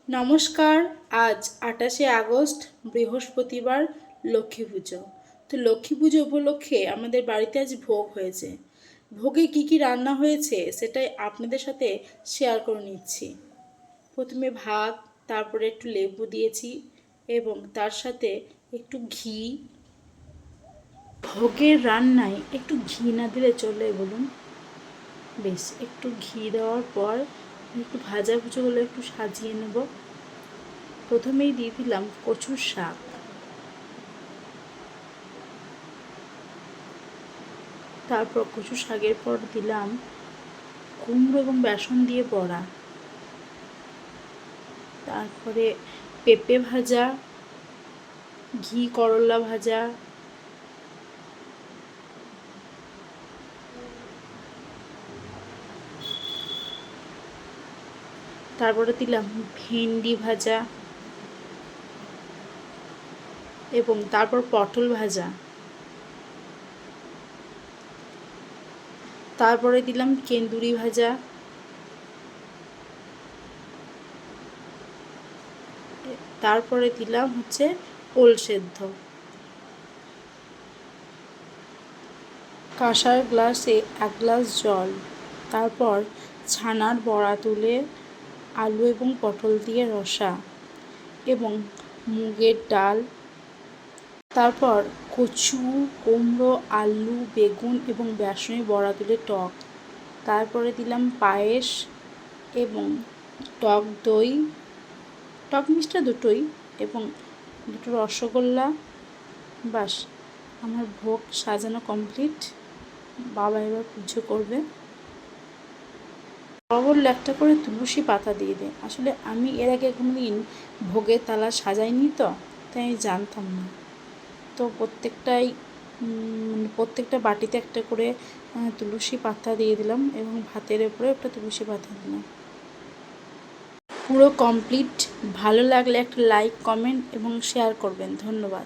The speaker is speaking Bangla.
নমস্কার। আজ ২৮শে আগস্ট বৃহস্পতিবার, লক্ষ্মী পুজো। তো লক্ষ্মী পুজো উপলক্ষে আমাদের বাড়িতে আজ ভোগ হয়েছে। ভোগে কি কি রান্না হয়েছে সেটাই আপনাদের সাথে শেয়ার করে নিচ্ছি। প্রথমে ভাত, তারপরে একটু লেবু দিয়েছি এবং তার সাথে একটু ঘি। ভোগের রান্নায় একটু ঘি না দিলে চলে বলুন? বেশ, একটু ঘি দেওয়ার পর একটু ভাজা ভুজোগুলো একটু সাজিয়ে নেব। প্রথমেই দিয়ে দিলাম কচুর শাক, তারপর কচু শাকের পর দিলাম কুমড়ো এবং বেসন দিয়ে বড়া, তারপরে পেঁপে ভাজা, ঘি করলা ভাজা, তারপরে দিলাম ভেন্ডি ভাজা এবং তারপর পটল ভাজা, তারপরে দিলাম কেন্দুরি ভাজা, তারপরে দিলাম ওল সেদ্ধ। কাঁসার গ্লাসে 1 গ্লাস জল, তারপর ছানার বড়া তুলে আলু এবং পটল দিয়ে রসা এবং মুগের ডাল, তারপর কচু, কুমড়ো, আলু, বেগুন এবং বেসনের বড়া তুলে টক, তারপরে দিলাম পায়েস এবং টক দই, টক মিষ্টি দুটোই, এবং দুটো রসগোল্লা। বাস, আমার ভোগ সাজানো কমপ্লিট। বাবা এবার পুজো করবে। বাবা বললো একটা করে তুলসী পাতা দিয়ে দে। আসলে আমি এর আগে কোনোদিন ভোগের থালা সাজাইনি, তো তাই আমি জানতাম না। তো প্রত্যেকটা বাটিতে একটা করে তুলসী পাতা দিয়ে দিলাম এবং ভাতের উপরে একটা তুলসী পাতা দিলাম। পুরো কমপ্লিট। ভালো লাগলে একটা লাইক, কমেন্ট এবং শেয়ার করবেন। ধন্যবাদ।